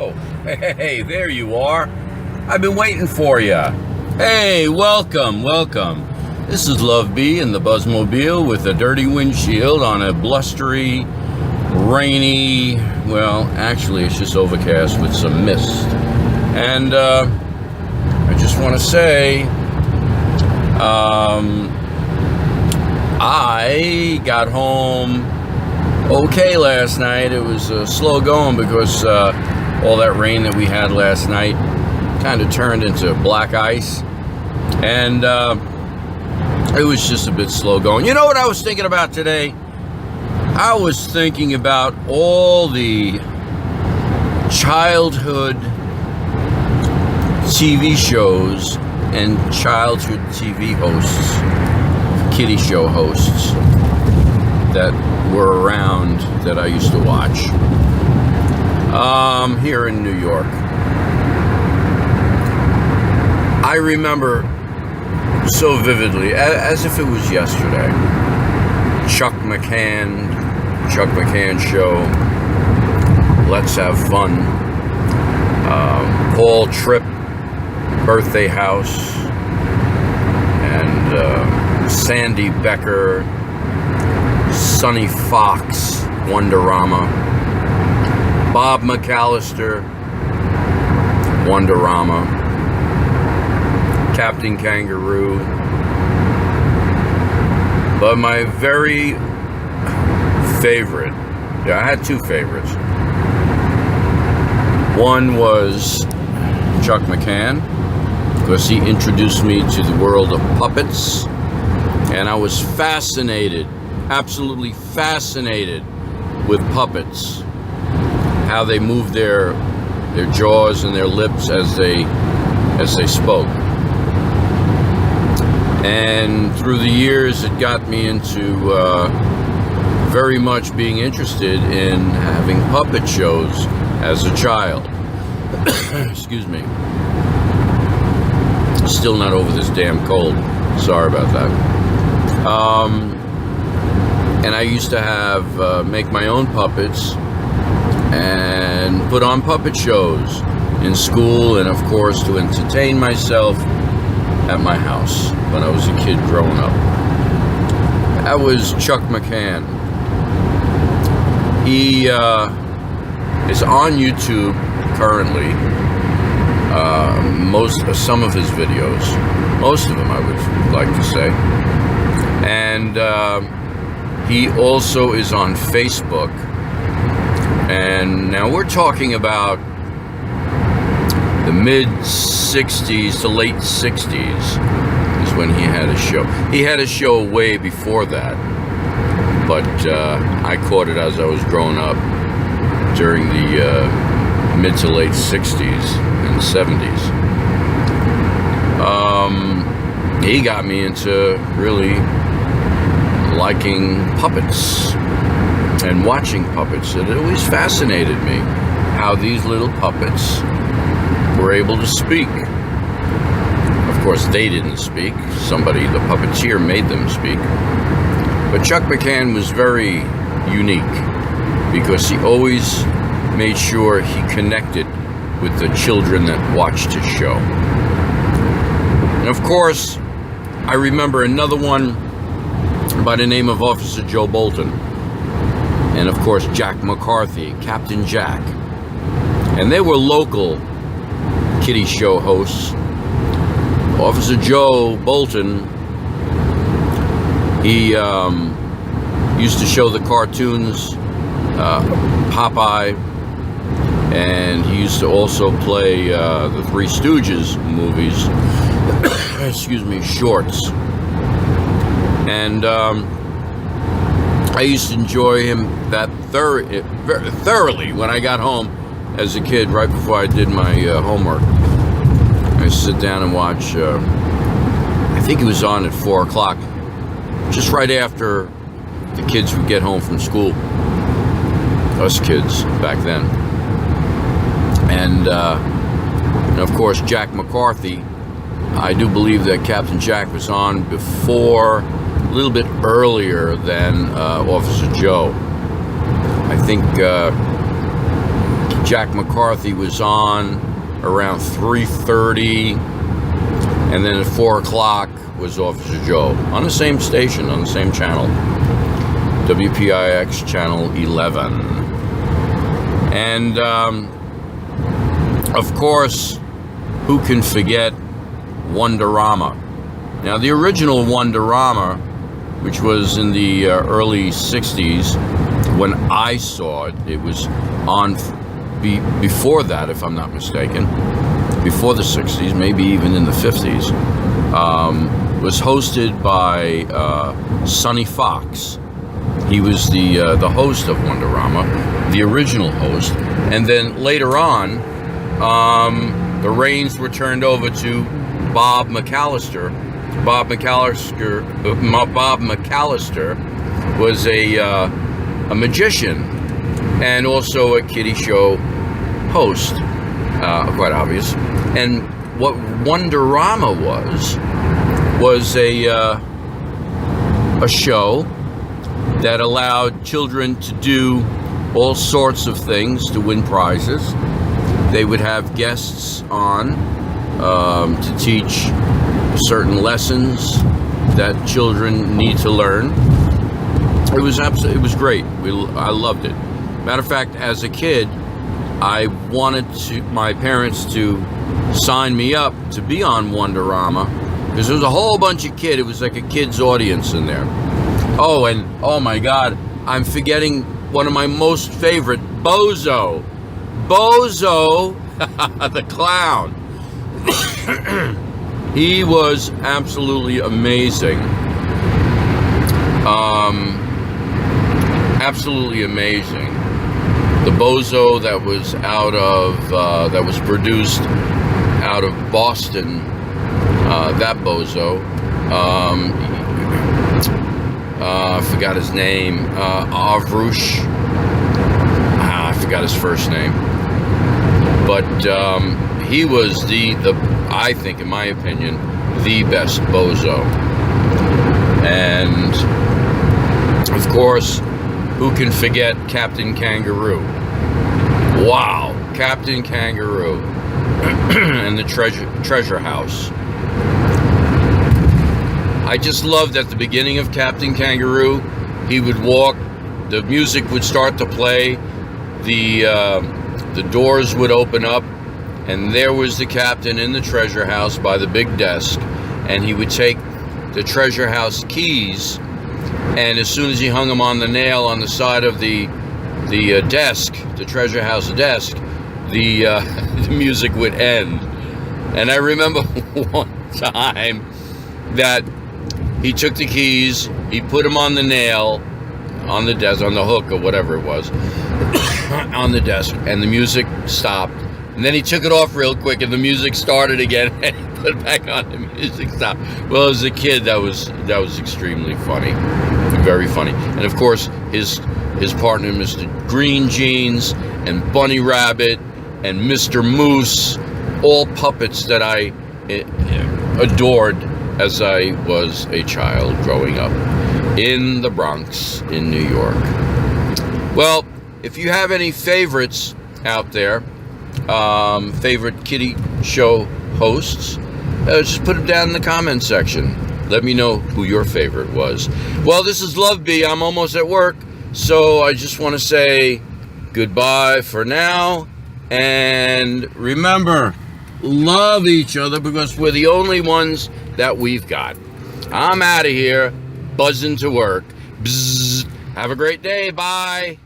Oh, hey, there you are. I've been waiting for you. Hey, welcome. This is Love B in the Buzzmobile with a dirty windshield on a blustery, rainy, well, actually it's just overcast with some mist. And I just want to say, I got home okay last night. It was slow going because all that rain that we had last night kind of turned into black ice, and it was just a bit slow going. You know what I was thinking about today? I was thinking about all the childhood TV shows and childhood TV hosts, kiddie show hosts that were around that I used to watch here in New York. I remember so vividly, as if it was yesterday, Chuck McCann Show, Let's Have Fun, Paul Tripp, Birthday House, and Sandy Becker, Sonny Fox, Wonderama, Bob McAllister, Wonderama, Captain Kangaroo. But my very favorite, I had two favorites. One was Chuck McCann, because he introduced me to the world of puppets, and I was fascinated, absolutely fascinated with puppets, how they moved their jaws and their lips as they spoke. And through the years, it got me into very much being interested in having puppet shows as a child. Excuse me. Still not over this damn cold. Sorry about that. And I used to have make my own puppets and put on puppet shows in school, and of course to entertain myself at my house when I was a kid growing up. That was Chuck McCann. He is on YouTube currently. Some of his videos, most of them I would like to say, and he also is on Facebook. And now we're talking about the mid 60s to late 60s is when he had a show. He had a show way before that, but I caught it as I was growing up during the mid to late 60s and 70s. He got me into really liking puppets and watching puppets. It always fascinated me how these little puppets were able to speak. Of course, they didn't speak. Somebody, the puppeteer, made them speak. But Chuck McCann was very unique because he always made sure he connected with the children that watched his show. And of course, I remember another one by the name of Officer Joe Bolton. And of course, Jack McCarthy, Captain Jack. And they were local kiddie show hosts. Officer Joe Bolton, he used to show the cartoons, Popeye, and he used to also play the Three Stooges movies, excuse me, shorts. And I used to enjoy him that thoroughly when I got home as a kid, right before I did my homework. I sit down and watch, I think it was on at 4 o'clock, just right after the kids would get home from school, us kids back then. And of course, Jack McCarthy, I do believe that Captain Jack was on before, a little bit earlier than Officer Joe. I think Jack McCarthy was on around 3:30, and then at 4 o'clock was Officer Joe on the same station, on the same channel, WPIX channel 11. And of course, who can forget Wonderama? Now, the original Wonderama, which was in the early 60s, when I saw it, it was on before that, if I'm not mistaken, before the 60s, maybe even in the 50s, was hosted by Sonny Fox. He was the host of Wonderama, the original host, and then later on, the reins were turned over to Bob McAllister. Bob McAllister was a magician and also a kiddie show host, quite obvious. And what Wonderama was a show that allowed children to do all sorts of things to win prizes. They would have guests on to teach certain lessons that children need to learn. It was great. I loved it. Matter of fact, as a kid, I wanted my parents to sign me up to be on Wonderama, because there was a whole bunch of kids. It was like a kid's audience in there. Oh, and oh my God, I'm forgetting one of my most favorite, Bozo. Bozo, the clown. He was absolutely amazing. Absolutely amazing. The Bozo that was that was produced out of Boston, that Bozo, I forgot his name, Avrush, I forgot his first name, but he was I think, in my opinion, the best Bozo. And of course, who can forget Captain Kangaroo? Wow, Captain Kangaroo and the treasure house. I just loved at the beginning of Captain Kangaroo, he would walk, the music would start to play, the doors would open up, and there was the captain in the treasure house by the big desk, and he would take the treasure house keys, and as soon as he hung them on the nail on the side of the desk, the treasure house desk, the music would end. And I remember one time that he took the keys, he put them on the nail, on the desk, on the hook or whatever it was, on the desk, and the music stopped. And then he took it off real quick, and the music started again, and he put it back on, the music stopped. Well, as a kid, that was extremely funny, very funny. And of course, his partner, Mr. Green Jeans, and Bunny Rabbit, and Mr. Moose, all puppets that I adored as I was a child growing up in the Bronx, in New York. Well, if you have any favorites out there, favorite kiddie show hosts, just put them down in the comment section. Let me know who your favorite was. Well, this is Love Bee. I'm almost at work, so I just want to say goodbye for now. And remember, love each other, because we're the only ones that we've got. I'm out of here, buzzing to work. Bzzz. Have a great day. Bye.